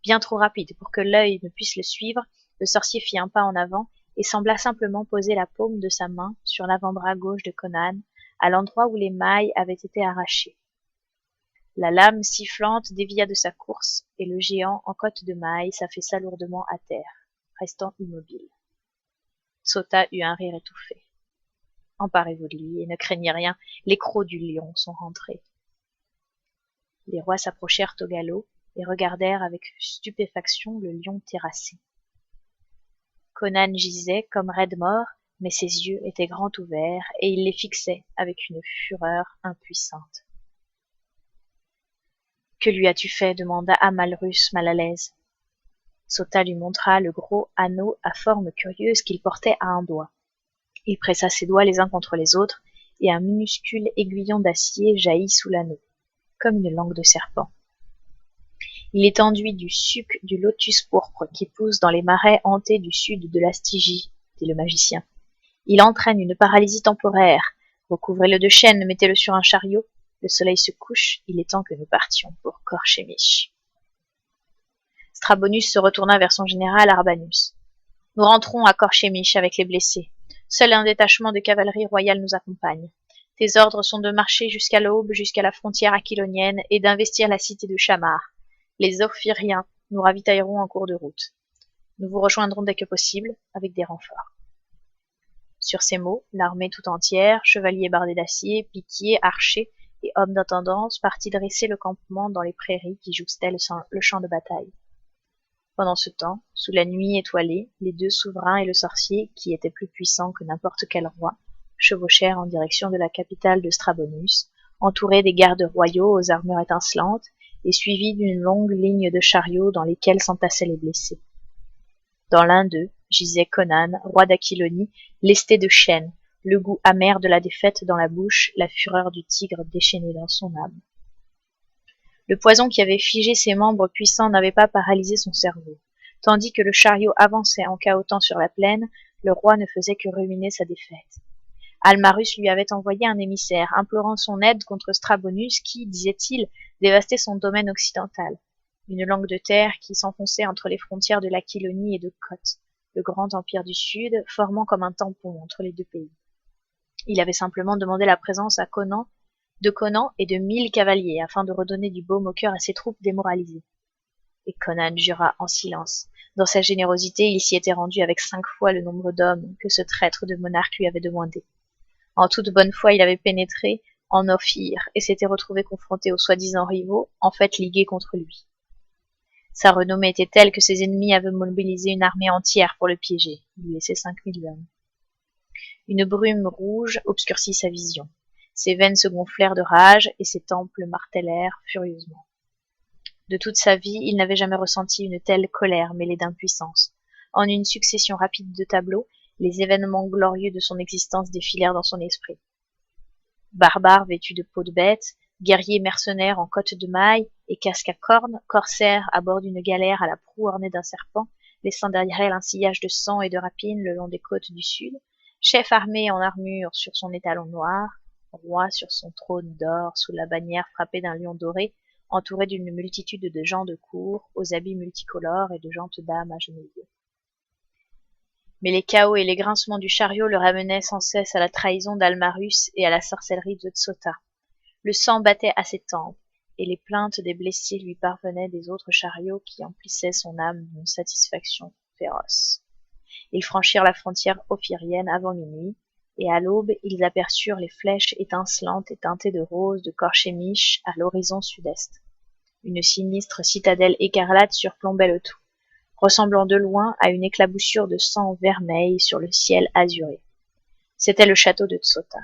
Bien trop rapide pour que l'œil ne puisse le suivre, le sorcier fit un pas en avant et sembla simplement poser la paume de sa main sur l'avant-bras gauche de Conan, à l'endroit où les mailles avaient été arrachées. La lame sifflante dévia de sa course, et le géant en cotte de mailles s'affaissa lourdement à terre, restant immobile. Tsota eut un rire étouffé. Emparez-vous de lui et ne craignez rien, les crocs du lion sont rentrés. Les rois s'approchèrent au galop et regardèrent avec stupéfaction le lion terrassé. Conan gisait comme raide mort, mais ses yeux étaient grands ouverts et il les fixait avec une fureur impuissante. « Que lui as-tu fait » demanda Amalrus mal à l'aise. Tsota lui montra le gros anneau à forme curieuse qu'il portait à un doigt. Il pressa ses doigts les uns contre les autres, et un minuscule aiguillon d'acier jaillit sous l'anneau, comme une langue de serpent. Il est enduit du suc du lotus pourpre qui pousse dans les marais hantés du sud de la Stygie, dit le magicien. Il entraîne une paralysie temporaire. Recouvrez-le de chaînes, mettez-le sur un chariot. Le soleil se couche, il est temps que nous partions pour Korchemish. Strabonus se retourna vers son général Arbanus. Nous rentrons à Korchemish avec les blessés. Seul un détachement de cavalerie royale nous accompagne. Tes ordres sont de marcher jusqu'à l'aube, jusqu'à la frontière aquilonienne, et d'investir la cité de Shamar. Les Ophiriens nous ravitailleront en cours de route. Nous vous rejoindrons dès que possible, avec des renforts. Sur ces mots, l'armée tout entière, chevaliers bardés d'acier, piquiers, archers et hommes d'intendance, partit dresser le campement dans les prairies qui jouxtaient le champ de bataille. Pendant ce temps, sous la nuit étoilée, les deux souverains et le sorcier, qui étaient plus puissants que n'importe quel roi, chevauchèrent en direction de la capitale de Strabonus, entourés des gardes royaux aux armures étincelantes et suivis d'une longue ligne de chariots dans lesquels s'entassaient les blessés. Dans l'un d'eux gisait Conan, roi d'Aquilonie, lesté de chaînes, le goût amer de la défaite dans la bouche, la fureur du tigre déchaîné dans son âme. Le poison qui avait figé ses membres puissants n'avait pas paralysé son cerveau. Tandis que le chariot avançait en cahotant sur la plaine, le roi ne faisait que ruminer sa défaite. Almarus lui avait envoyé un émissaire, implorant son aide contre Strabonus qui, disait-il, dévastait son domaine occidental, une langue de terre qui s'enfonçait entre les frontières de l'Aquilonie et de Cothe, le grand empire du Sud, formant comme un tampon entre les deux pays. Il avait simplement demandé la présence de Conan et de 1000 cavaliers afin de redonner du baume au cœur à ses troupes démoralisées. Et Conan jura en silence. Dans sa générosité, il s'y était rendu avec 5 fois le nombre d'hommes que ce traître de monarque lui avait demandé. En toute bonne foi, il avait pénétré en Ophir et s'était retrouvé confronté aux soi-disant rivaux, en fait ligués contre lui. Sa renommée était telle que ses ennemis avaient mobilisé une armée entière pour le piéger, lui laisser 5000 hommes. Une brume rouge obscurcit sa vision. Ses veines se gonflèrent de rage et ses tempes le martellèrent furieusement. De toute sa vie, il n'avait jamais ressenti une telle colère mêlée d'impuissance. En une succession rapide de tableaux, les événements glorieux de son existence défilèrent dans son esprit. Barbare vêtu de peau de bête, guerrier mercenaire en cotte de mailles et casque à cornes, corsaire à bord d'une galère à la proue ornée d'un serpent, laissant derrière elle un sillage de sang et de rapines le long des côtes du sud, chef armé en armure sur son étalon noir, roi sur son trône d'or, sous la bannière frappée d'un lion doré, entouré d'une multitude de gens de cour, aux habits multicolores et de gentes dames agenouillées. Mais les cahots et les grincements du chariot le ramenaient sans cesse à la trahison d'Almarus et à la sorcellerie de Tsota. Le sang battait à ses tempes, et les plaintes des blessés lui parvenaient des autres chariots qui emplissaient son âme d'une satisfaction féroce. Ils franchirent la frontière ophirienne avant minuit, et à l'aube ils aperçurent les flèches étincelantes et teintées de rose de Corchémish à l'horizon sud-est. Une sinistre citadelle écarlate surplombait le tout, ressemblant de loin à une éclaboussure de sang vermeil sur le ciel azuré. C'était le château de Tsota.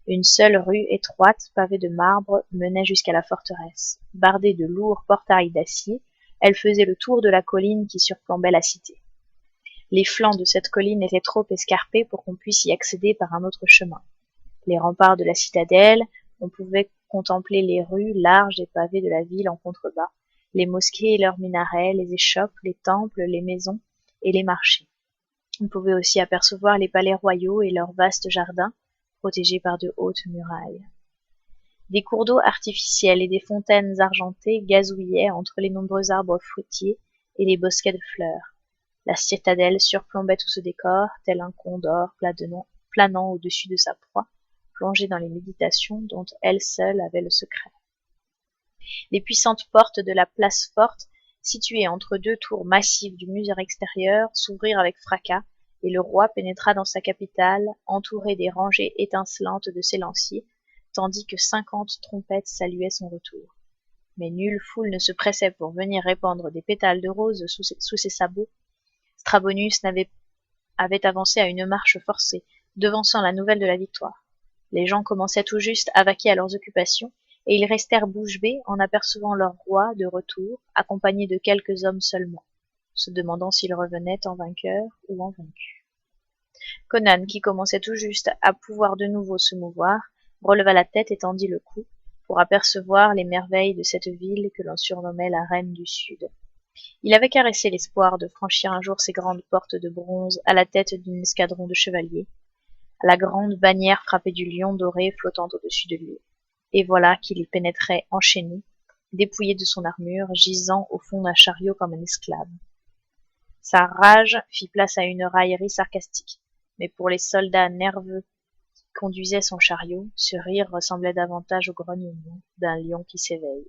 Une seule rue étroite, pavée de marbre, menait jusqu'à la forteresse. Bardée de lourds portails d'acier, elle faisait le tour de la colline qui surplombait la cité. Les flancs de cette colline étaient trop escarpés pour qu'on puisse y accéder par un autre chemin. Les remparts de la citadelle, on pouvait contempler les rues larges et pavées de la ville en contrebas, les mosquées et leurs minarets, les échoppes, les temples, les maisons et les marchés. On pouvait aussi apercevoir les palais royaux et leurs vastes jardins, protégés par de hautes murailles. Des cours d'eau artificiels et des fontaines argentées gazouillaient entre les nombreux arbres fruitiers et les bosquets de fleurs. La citadelle surplombait tout ce décor, tel un condor planant au-dessus de sa proie, plongée dans les méditations dont elle seule avait le secret. Les puissantes portes de la place forte, situées entre deux tours massives du mur extérieur, s'ouvrirent avec fracas, et le roi pénétra dans sa capitale, entouré des rangées étincelantes de ses lanciers, tandis que 50 trompettes saluaient son retour. Mais nulle foule ne se pressait pour venir répandre des pétales de rose sous ses sabots. Strabonius avait avancé à une marche forcée, devançant la nouvelle de la victoire. Les gens commençaient tout juste à vaquer à leurs occupations, et ils restèrent bouche bée en apercevant leur roi de retour, accompagné de quelques hommes seulement, se demandant s'il revenait en vainqueur ou en vaincu. Conan, qui commençait tout juste à pouvoir de nouveau se mouvoir, releva la tête et tendit le cou pour apercevoir les merveilles de cette ville que l'on surnommait la Reine du Sud. Il avait caressé l'espoir de franchir un jour ces grandes portes de bronze à la tête d'un escadron de chevaliers, à la grande bannière frappée du lion doré flottant au-dessus de lui. Et voilà qu'il y pénétrait enchaîné, dépouillé de son armure, gisant au fond d'un chariot comme un esclave. Sa rage fit place à une raillerie sarcastique, mais pour les soldats nerveux qui conduisaient son chariot, ce rire ressemblait davantage au grognement d'un lion qui s'éveille.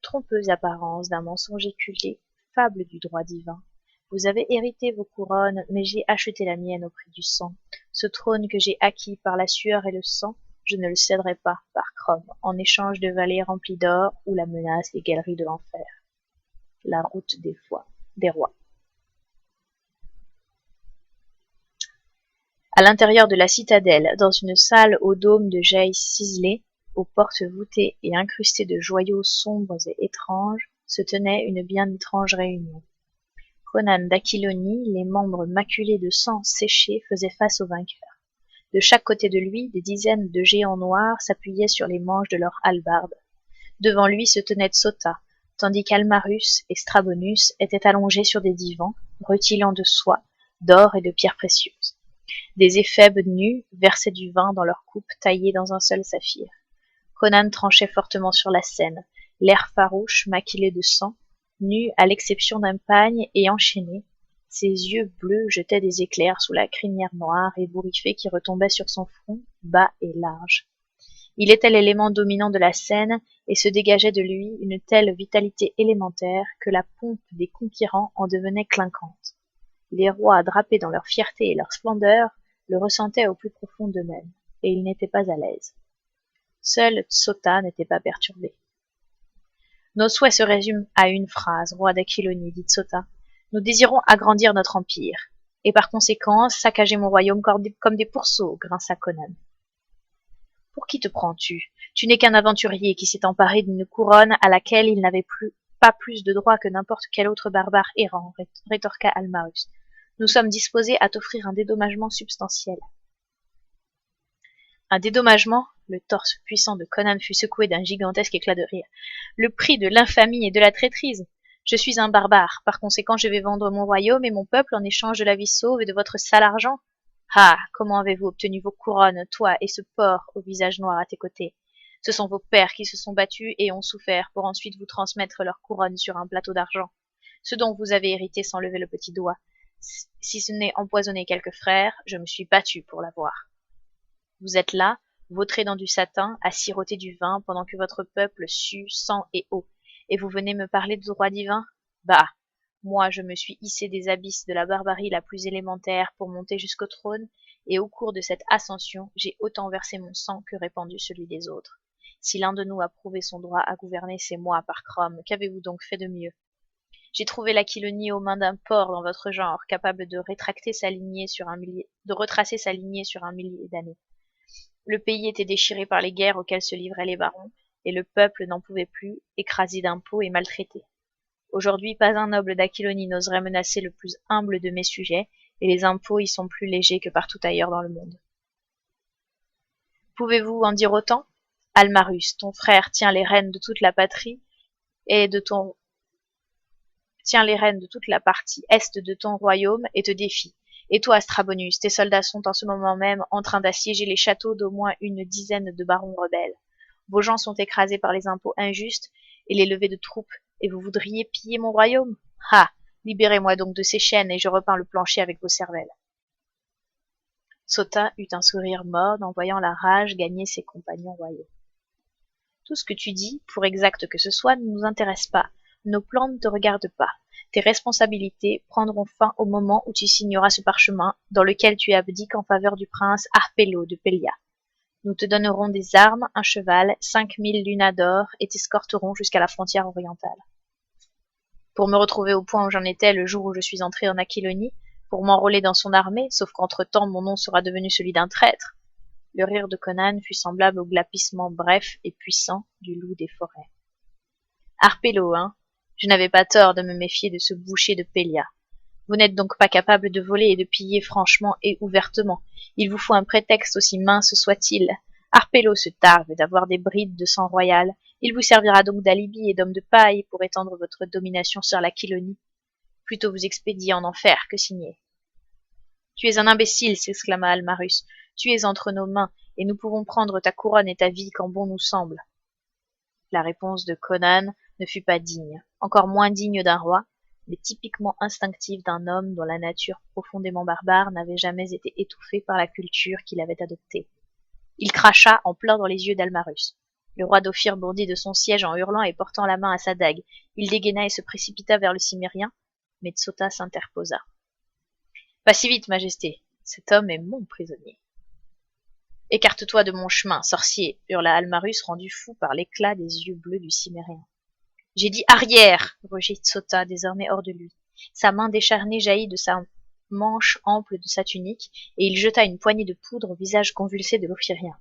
Trompeuse apparence d'un mensonge éculé, fable du droit divin. Vous avez hérité vos couronnes, mais j'ai acheté la mienne au prix du sang. Ce trône que j'ai acquis par la sueur et le sang, je ne le céderai pas, par Chrome, en échange de vallées remplies d'or ou la menace des galeries de l'enfer. La route des rois. À l'intérieur de la citadelle, dans une salle au dôme de geais ciselé, aux portes voûtées et incrustées de joyaux sombres et étranges, se tenait une bien étrange réunion. Conan d'Aquilonie, les membres maculés de sang séché, faisait face au vainqueur. De chaque côté de lui, des dizaines de géants noirs s'appuyaient sur les manches de leurs hallebardes. Devant lui se tenait Tsota, tandis qu'Almarus et Strabonus étaient allongés sur des divans, rutilant de soie, d'or et de pierres précieuses. Des éphèbes nus versaient du vin dans leurs coupes taillées dans un seul saphir. Conan tranchait fortement sur la scène, l'air farouche, maquillé de sang, nu à l'exception d'un pagne et enchaîné. Ses yeux bleus jetaient des éclairs sous la crinière noire ébouriffée qui retombait sur son front, bas et large. Il était l'élément dominant de la scène et se dégageait de lui une telle vitalité élémentaire que la pompe des conquérants en devenait clinquante. Les rois, drapés dans leur fierté et leur splendeur, le ressentaient au plus profond d'eux-mêmes, et ils n'étaient pas à l'aise. Seul Tsota n'était pas perturbé. Nos souhaits se résument à une phrase, roi d'Aquilonie, dit Tsota. Nous désirons agrandir notre empire, et par conséquent saccager mon royaume comme des pourceaux, grinça Conan. Pour qui te prends-tu? Tu n'es qu'un aventurier qui s'est emparé d'une couronne à laquelle il n'avait pas plus de droit que n'importe quel autre barbare errant, rétorqua Almarus. Nous sommes disposés à t'offrir un dédommagement substantiel. Un dédommagement? Le torse puissant de Conan fut secoué d'un gigantesque éclat de rire. Le prix de l'infamie et de la traîtrise. Je suis un barbare, par conséquent je vais vendre mon royaume et mon peuple en échange de la vie sauve et de votre sale argent. Ah, comment avez-vous obtenu vos couronnes, toi et ce porc au visage noir à tes côtés? Ce sont vos pères qui se sont battus et ont souffert pour ensuite vous transmettre leurs couronnes sur un plateau d'argent. Ce dont vous avez hérité sans lever le petit doigt. Si ce n'est empoisonner quelques frères, je me suis battu pour l'avoir. Vous êtes là, vautrés dans du satin, à siroter du vin pendant que votre peuple sue sang et eau, et vous venez me parler de droit divin? Bah, moi je me suis hissé des abysses de la barbarie la plus élémentaire pour monter jusqu'au trône, et au cours de cette ascension, j'ai autant versé mon sang que répandu celui des autres. Si l'un de nous a prouvé son droit à gouverner, c'est moi, par Crom. Qu'avez-vous donc fait de mieux? J'ai trouvé l'Aquilonie aux mains d'un porc dans votre genre, capable de retracer sa lignée sur un millier d'années. Le pays était déchiré par les guerres auxquelles se livraient les barons, et le peuple n'en pouvait plus, écrasé d'impôts et maltraité. Aujourd'hui, pas un noble d'Aquilonie n'oserait menacer le plus humble de mes sujets, et les impôts y sont plus légers que partout ailleurs dans le monde. Pouvez-vous en dire autant? Almarus, ton frère tient les rênes de toute la patrie et tient les rênes de toute la partie est de ton royaume et te défie. Et toi, Strabonus, tes soldats sont en ce moment même en train d'assiéger les châteaux d'au moins une dizaine de barons rebelles. Vos gens sont écrasés par les impôts injustes et les levées de troupes, et vous voudriez piller mon royaume? Ah! Libérez-moi donc de ces chaînes et je repeins le plancher avec vos cervelles. Sota eut un sourire morne en voyant la rage gagner ses compagnons royaux. Tout ce que tu dis, pour exact que ce soit, ne nous intéresse pas. Nos plans ne te regardent pas. Tes responsabilités prendront fin au moment où tu signeras ce parchemin dans lequel tu abdiques en faveur du prince Harpélo de Pélia. Nous te donnerons des armes, un cheval, 5000 lunas d'or et t'escorterons jusqu'à la frontière orientale. Pour me retrouver au point où j'en étais le jour où je suis entré en Aquilonie, pour m'enrôler dans son armée, sauf qu'entre-temps mon nom sera devenu celui d'un traître. Le rire de Conan fut semblable au glapissement bref et puissant du loup des forêts. Harpélo, hein? Je n'avais pas tort de me méfier de ce boucher de Pélia. Vous n'êtes donc pas capable de voler et de piller franchement et ouvertement. Il vous faut un prétexte aussi mince soit-il. Harpélo se targue d'avoir des brides de sang royal. Il vous servira donc d'alibi et d'homme de paille pour étendre votre domination sur l'Aquilonie. Plutôt vous expédier en enfer que signer. Tu es un imbécile, s'exclama Almarus. Tu es entre nos mains, et nous pouvons prendre ta couronne et ta vie quand bon nous semble. La réponse de Conan ne fut pas digne, encore moins digne d'un roi, mais typiquement instinctive d'un homme dont la nature profondément barbare n'avait jamais été étouffée par la culture qu'il avait adoptée. Il cracha en plein dans les yeux d'Almarus. Le roi d'Ophir bondit de son siège en hurlant et portant la main à sa dague. Il dégaina et se précipita vers le Cimérien, mais Tsota s'interposa. « Pas si vite, Majesté, cet homme est mon prisonnier. » « Écarte-toi de mon chemin, sorcier !» hurla Almarus, rendu fou par l'éclat des yeux bleus du Cimérien. « J'ai dit arrière !» rugit Tsota, désormais hors de lui. Sa main décharnée jaillit de sa manche ample de sa tunique, et il jeta une poignée de poudre au visage convulsé de l'Ophirien.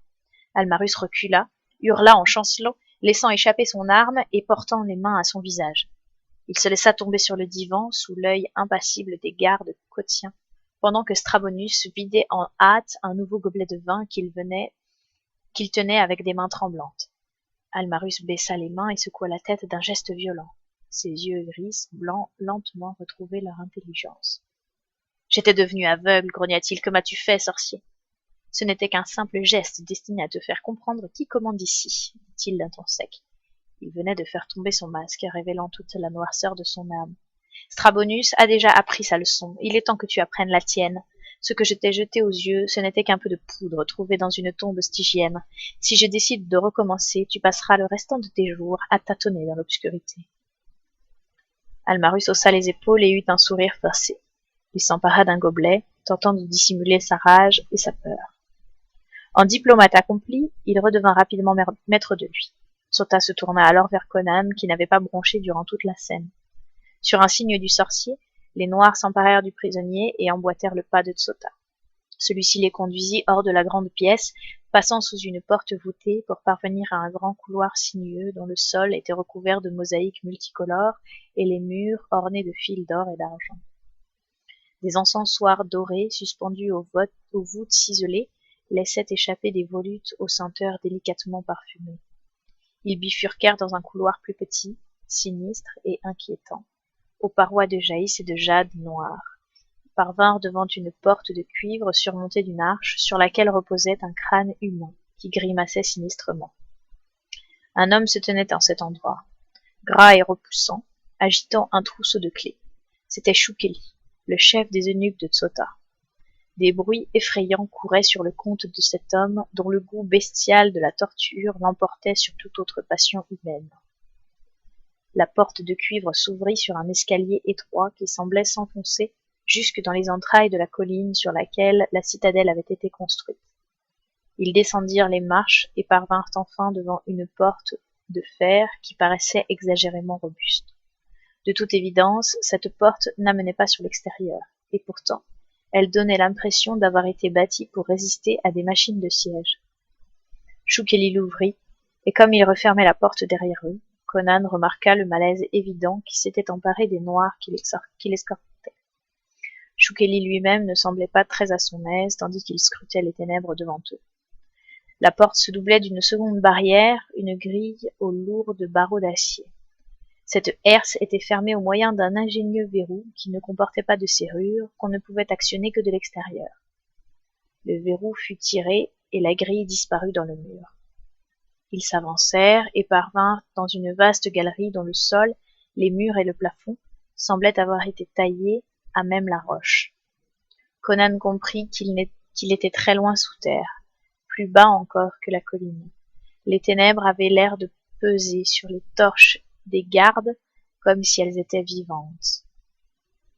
Almarus recula, hurla en chancelant, laissant échapper son arme et portant les mains à son visage. Il se laissa tomber sur le divan, sous l'œil impassible des gardes côtiens, pendant que Strabonus vidait en hâte un nouveau gobelet de vin qu'il tenait avec des mains tremblantes. Almarus baissa les mains et secoua la tête d'un geste violent. Ses yeux gris blancs lentement retrouvaient leur intelligence. « J'étais devenu aveugle, grogna-t-il. Que m'as-tu fait, sorcier? » Ce n'était qu'un simple geste destiné à te faire comprendre qui commande ici, dit-il d'un ton sec. Il venait de faire tomber son masque, révélant toute la noirceur de son âme. Strabonus a déjà appris sa leçon. Il est temps que tu apprennes la tienne. Ce que je t'ai jeté aux yeux, ce n'était qu'un peu de poudre trouvée dans une tombe stygienne. Si je décide de recommencer, tu passeras le restant de tes jours à tâtonner dans l'obscurité. Almarus haussa les épaules et eut un sourire forcé. Il s'empara d'un gobelet, tentant de dissimuler sa rage et sa peur. En diplomate accompli, il redevint rapidement maître de lui. Tsota se tourna alors vers Conan, qui n'avait pas bronché durant toute la scène. Sur un signe du sorcier, les Noirs s'emparèrent du prisonnier et emboîtèrent le pas de Tsota. Celui-ci les conduisit hors de la grande pièce, passant sous une porte voûtée pour parvenir à un grand couloir sinueux dont le sol était recouvert de mosaïques multicolores et les murs ornés de fils d'or et d'argent. Des encensoirs dorés suspendus aux voûtes ciselées laissaient échapper des volutes aux senteurs délicatement parfumées. Ils bifurquèrent dans un couloir plus petit, sinistre et inquiétant, aux parois de jaïs et de jade noire, parvinrent devant une porte de cuivre surmontée d'une arche sur laquelle reposait un crâne humain qui grimaçait sinistrement. Un homme se tenait en cet endroit, gras et repoussant, agitant un trousseau de clés. C'était Shukeli, le chef des eunuques de Tsota. Des bruits effrayants couraient sur le compte de cet homme dont le goût bestial de la torture l'emportait sur toute autre passion humaine. La porte de cuivre s'ouvrit sur un escalier étroit qui semblait s'enfoncer jusque dans les entrailles de la colline sur laquelle la citadelle avait été construite. Ils descendirent les marches et parvinrent enfin devant une porte de fer qui paraissait exagérément robuste. De toute évidence, cette porte n'amenait pas sur l'extérieur, et pourtant, elle donnait l'impression d'avoir été bâtie pour résister à des machines de siège. Shukeli l'ouvrit, et comme il refermait la porte derrière eux, Conan remarqua le malaise évident qui s'était emparé des Noirs qui l'escortaient. Shukeli lui-même ne semblait pas très à son aise, tandis qu'il scrutait les ténèbres devant eux. La porte se doublait d'une seconde barrière, une grille aux lourds barreaux d'acier. Cette herse était fermée au moyen d'un ingénieux verrou qui ne comportait pas de serrure, qu'on ne pouvait actionner que de l'extérieur. Le verrou fut tiré et la grille disparut dans le mur. Ils s'avancèrent et parvinrent dans une vaste galerie dont le sol, les murs et le plafond semblaient avoir été taillés à même la roche. Conan comprit qu'il était très loin sous terre, plus bas encore que la colline. Les ténèbres avaient l'air de peser sur les torches des gardes comme si elles étaient vivantes.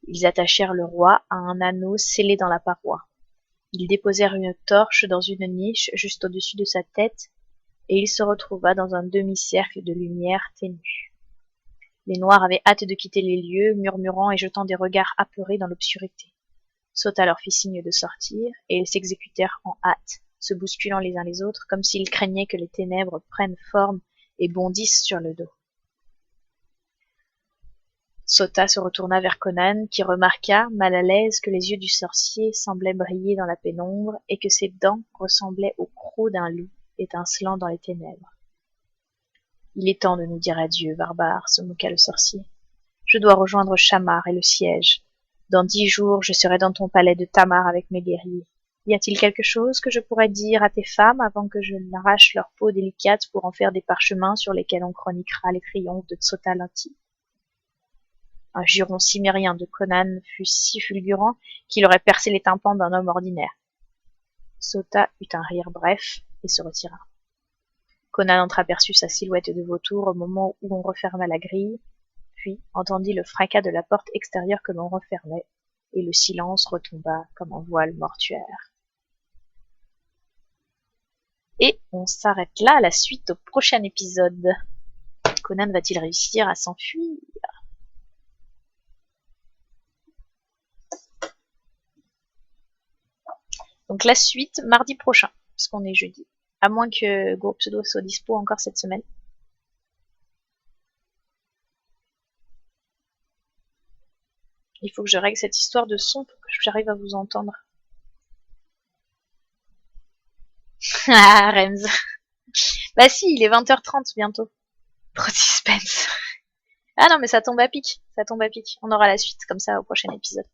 Ils attachèrent le roi à un anneau scellé dans la paroi. Ils déposèrent une torche dans une niche juste au-dessus de sa tête, et il se retrouva dans un demi-cercle de lumière ténue. Les Noirs avaient hâte de quitter les lieux, murmurant et jetant des regards apeurés dans l'obscurité. Sota leur fit signe de sortir, et ils s'exécutèrent en hâte, se bousculant les uns les autres, comme s'ils craignaient que les ténèbres prennent forme et bondissent sur le dos. Sota se retourna vers Conan, qui remarqua, mal à l'aise, que les yeux du sorcier semblaient briller dans la pénombre et que ses dents ressemblaient aux crocs d'un loup étincelant dans les ténèbres. « Il est temps de nous dire adieu, barbare, se moqua le sorcier. Je dois rejoindre Shamar et le siège. Dans 10 jours, je serai dans ton palais de Tamar avec mes guerriers. Y a-t-il quelque chose que je pourrais dire à tes femmes avant que je n'arrache leur peau délicate pour en faire des parchemins sur lesquels on chroniquera les triomphes de Tsotalati ?» Un juron cimérien de Conan fut si fulgurant qu'il aurait percé les tympans d'un homme ordinaire. Sota eut un rire bref et se retira. Conan entreaperçut sa silhouette de vautour au moment où on referma la grille, puis entendit le fracas de la porte extérieure que l'on refermait, et le silence retomba comme un voile mortuaire. Et on s'arrête là, à la suite au prochain épisode. Conan va-t-il réussir à s'enfuir ? Donc la suite, mardi prochain, puisqu'on est jeudi. À moins que Groupe Pseudo soit dispo encore cette semaine. Il faut que je règle cette histoire de son pour que j'arrive à vous entendre. Ah, Rems. Bah si, il est 20h30 bientôt. Trop de suspense. Ah non, mais ça tombe à pic. Ça tombe à pic. On aura la suite comme ça au prochain épisode.